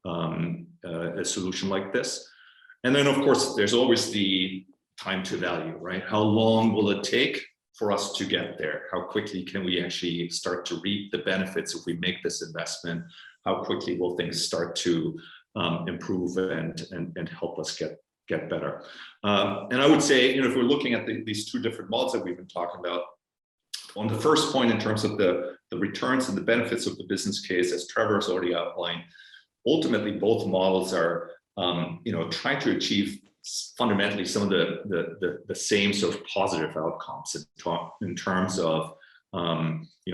A: a solution like this. And then, of course, there's always the time to value, right? How long will it take for us to get there? How quickly can we actually start to reap the benefits if we make this investment? How quickly will things start to improve and help us get better? And I would say, if we're looking at these two different models that we've been talking about, on the first point in terms of the returns and the benefits of the business case, as Trevor has already outlined, ultimately both models are trying to achieve fundamentally some of the same sort of positive outcomes in terms of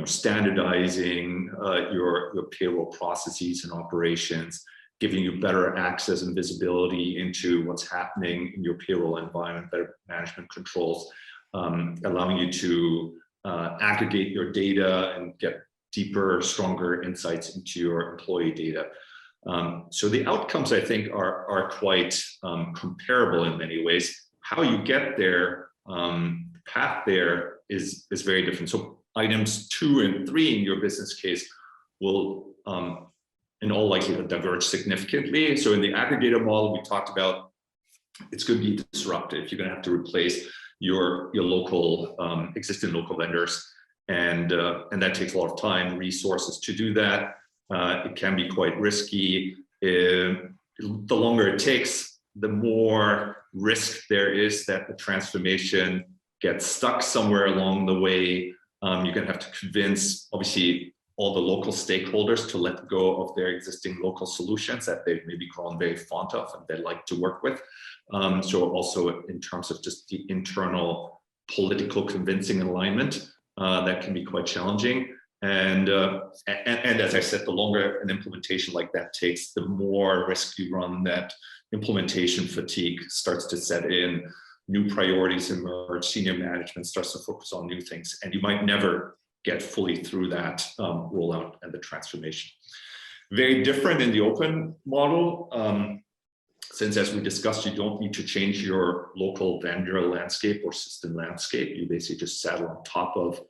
A: standardizing your payroll processes and operations, giving you better access and visibility into what's happening in your payroll environment, better management controls, allowing you to aggregate your data and get deeper, stronger insights into your employee data. So the outcomes, I think, are quite comparable in many ways. How you get there, the path there is very different. So items 2 and 3 in your business case will, in all likelihood, diverge significantly. So in the aggregator model we talked about, it's going to be disruptive. You're going to have to replace your local existing local vendors, and that takes a lot of time, resources to do that. It can be quite risky. The longer it takes, the more risk there is that the transformation gets stuck somewhere along the way. You're going to have to convince, obviously, all the local stakeholders to let go of their existing local solutions that they've maybe grown very fond of and they like to work with. So also in terms of just the internal political convincing alignment, that can be quite challenging. And as I said, the longer an implementation like that takes, the more risk you run that implementation fatigue starts to set in, new priorities emerge, senior management starts to focus on new things, and you might never get fully through that rollout and the transformation. Very different in the open model, since, as we discussed, you don't need to change your local vendor landscape or system landscape. You basically just saddle on top of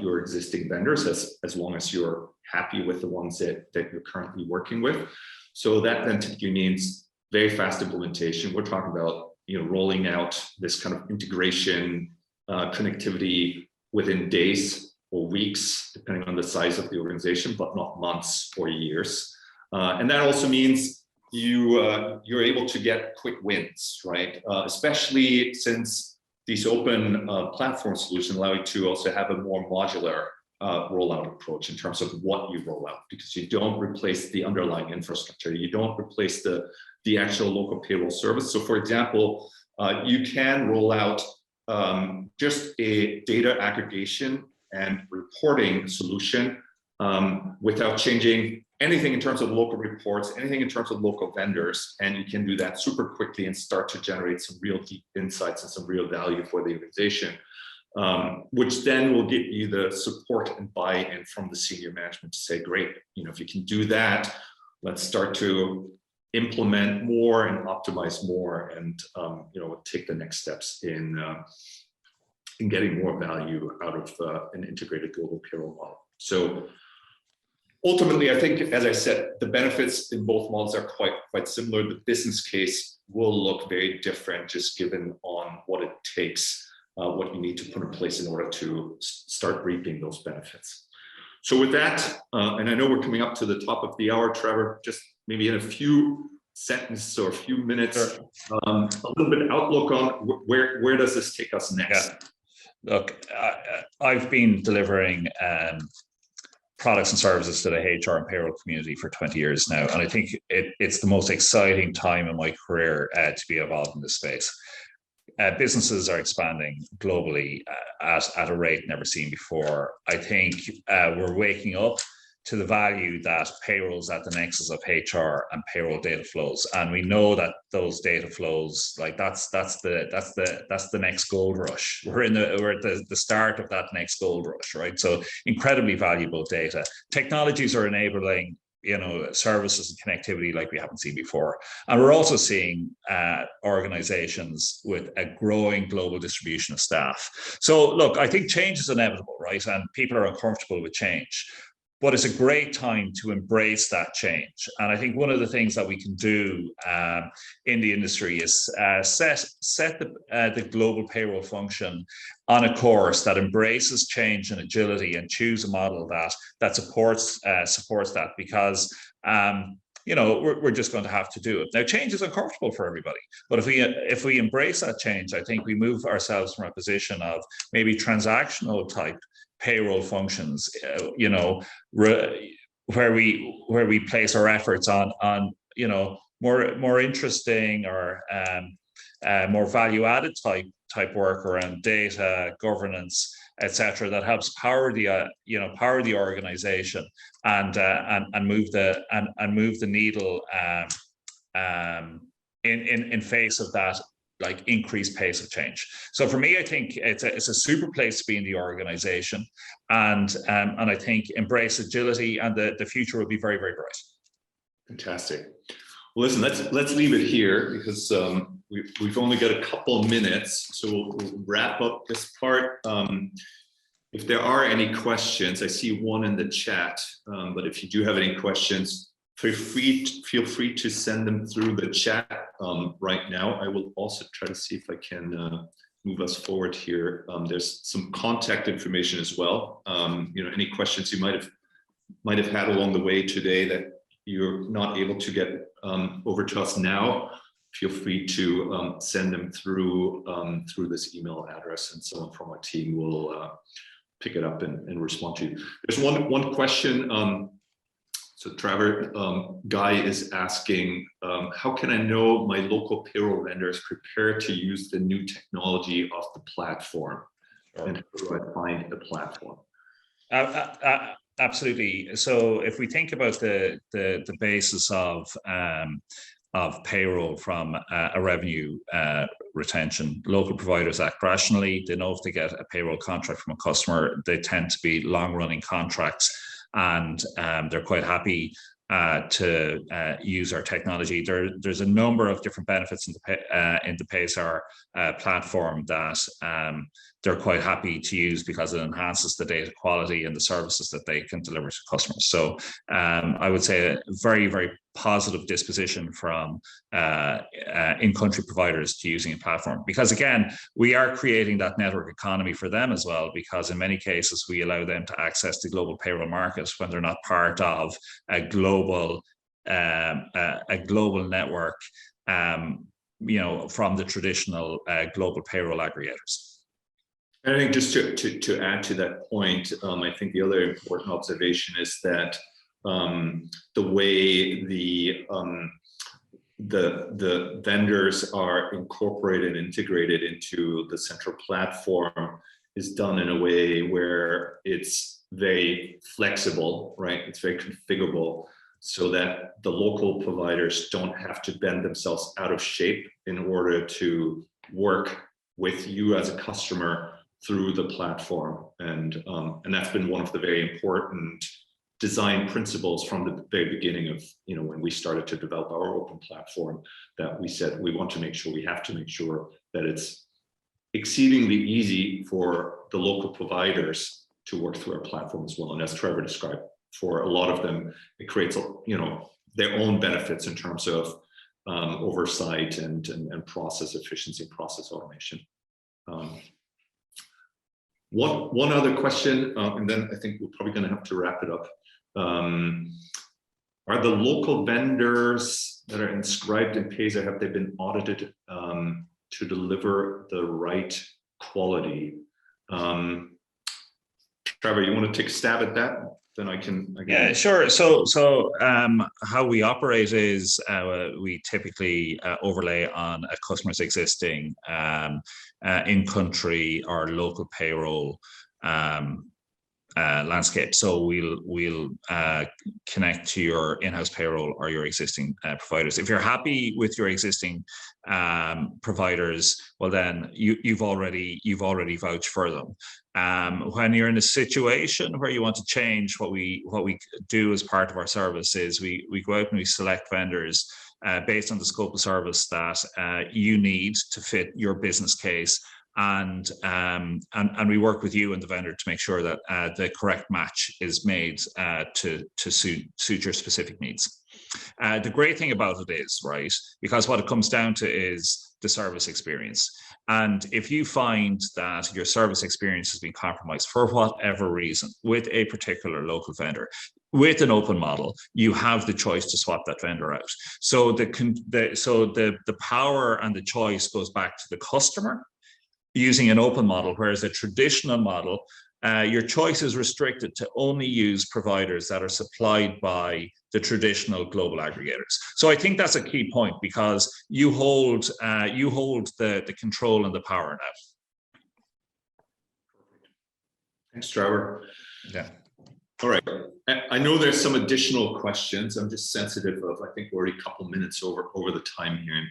A: your existing vendors as long as you're happy with the ones that you're currently working with. So that then typically means very fast implementation. We're talking about rolling out this kind of integration connectivity within days or weeks, depending on the size of the organization, but not months or years. And that also means you're able to get quick wins, right? Especially since these open platform solutions allow you to also have a more modular rollout approach in terms of what you roll out, because you don't replace the underlying infrastructure. You don't replace the actual local payroll service. So for example, you can roll out just a data aggregation and reporting solution without changing anything in terms of local reports, anything in terms of local vendors, and you can do that super quickly and start to generate some real deep insights and some real value for the organization, which then will give you the support and buy-in from the senior management to say, great, if you can do that, let's start to implement more and optimize more, and take the next steps in getting more value out of an integrated global payroll model. So ultimately, I think, as I said, the benefits in both models are quite similar. The business case will look very different, just given on what it takes, what you need to put in place in order to start reaping those benefits. So with that, and I know we're coming up to the top of the hour, Trevor, just maybe in a few sentences or a few minutes, a little bit outlook on where does this take us next?
B: Yeah. Look, I've been delivering products and services to the HR and payroll community for 20 years now, and I think it's the most exciting time in my career to be involved in this space. businesses are expanding globally at a rate never seen before. I think we're waking up to the value that payroll's at the nexus of HR and payroll data flows, and we know that those data flows, like that's the next gold rush. We're at the start of that next gold rush, right? So incredibly valuable data. Technologies are enabling services and connectivity like we haven't seen before. And we're also seeing organizations with a growing global distribution of staff. So look, I think change is inevitable, right? And people are uncomfortable with change. But it's a great time to embrace that change. And I think one of the things that we can do in the industry is set the global payroll function on a course that embraces change and agility, and choose a model that supports that, because we're just going to have to do it. Now, change is uncomfortable for everybody, but if we embrace that change, I think we move ourselves from a position of maybe transactional type payroll functions, where we place our efforts on more interesting or more value added type work around data governance, etc., that helps power the organization and move the needle in face of that like increased pace of change. So for me, I think it's a super place to be in the organization, and I think embrace agility, and the future will be very, very bright.
A: Fantastic. Well, listen, let's leave it here, because we've only got a couple minutes, so we'll wrap up this part. If there are any questions, I see one in the chat, but if you do have any questions, feel free to send them through the chat right now. I will also try to see if I can move us forward here. There's some contact information as well. Any questions you might have had along the way today that you're not able to get over to us now, feel free to send them through this email address, and someone from our team will pick it up and respond to you. There's one question. So Trevor, Guy is asking, how can I know my local payroll vendor is prepared to use the new technology of the platform? Sure. And how do I find the platform?
B: Absolutely. So if we think about the basis of payroll from a revenue retention, local providers act rationally. They know if they get a payroll contract from a customer, they tend to be long-running contracts, and they're quite happy to use our technology. There's a number of different benefits in the Payzaar platform that they're quite happy to use, because it enhances the data quality and the services that they can deliver to customers. So I would say a very, very positive disposition from in-country providers to using a platform, because again, we are creating that network economy for them as well, because in many cases we allow them to access the global payroll market when they're not part of a global network, from the traditional global payroll aggregators.
A: And I think just to add to that point, I think the other important observation is that the way the vendors are incorporated, integrated into the central platform is done in a way where it's very flexible, right? It's very configurable, so that the local providers don't have to bend themselves out of shape in order to work with you as a customer through the platform. And that's been one of the very important design principles from the very beginning of, when we started to develop our open platform, that we said we have to make sure that it's exceedingly easy for the local providers to work through our platform as well. And as Trevor described, for a lot of them, it creates, their own benefits in terms of oversight and process efficiency, process automation. One other question, and then I think we're probably going to have to wrap it up. Are the local vendors that are inscribed in Payzaar, have they been audited to deliver the right quality? Trevor, you want to take a stab at that? then I can.
B: Yeah, sure. So how we operate is we typically overlay on a customer's existing in-country or local payroll landscape. So we'll connect to your in-house payroll or your existing providers. If you're happy with your existing providers, well then you've already vouched for them. When you're in a situation where you want to change, what we do as part of our service is we go out and we select vendors based on the scope of service that you need to fit your business case. And we work with you and the vendor to make sure that the correct match is made to suit your specific needs. The great thing about it is, right, because what it comes down to is the service experience. And if you find that your service experience has been compromised for whatever reason with a particular local vendor, with an open model, you have the choice to swap that vendor out. So the power and the choice goes back to the customer using an open model, whereas a traditional model, your choice is restricted to only use providers that are supplied by the traditional global aggregators. So I think that's a key point, because you hold the control and the power now.
A: Thanks, Trevor.
B: Yeah.
A: All right. I know there's some additional questions. I'm just sensitive of, I think we're already a couple minutes over the time here.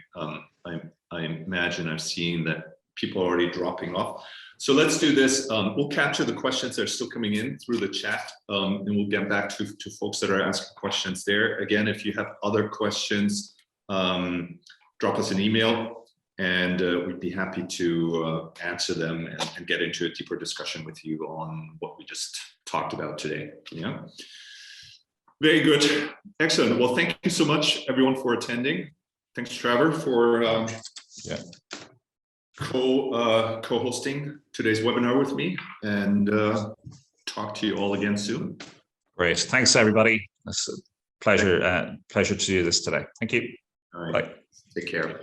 A: I imagine I'm seeing that people are already dropping off. So let's do this. We'll capture the questions that are still coming in through the chat, and we'll get back to folks that are asking questions there. Again, if you have other questions, drop us an email, and we'd be happy to answer them and get into a deeper discussion with you on what we just talked about today. Yeah. Very good. Excellent. Well, thank you so much, everyone, for attending. Thanks, Trevor, for co-hosting today's webinar with me, and talk to you all again soon.
B: Great. Thanks, everybody. It's a pleasure to do this today. Thank you.
A: All right.
B: Bye.
A: Take care.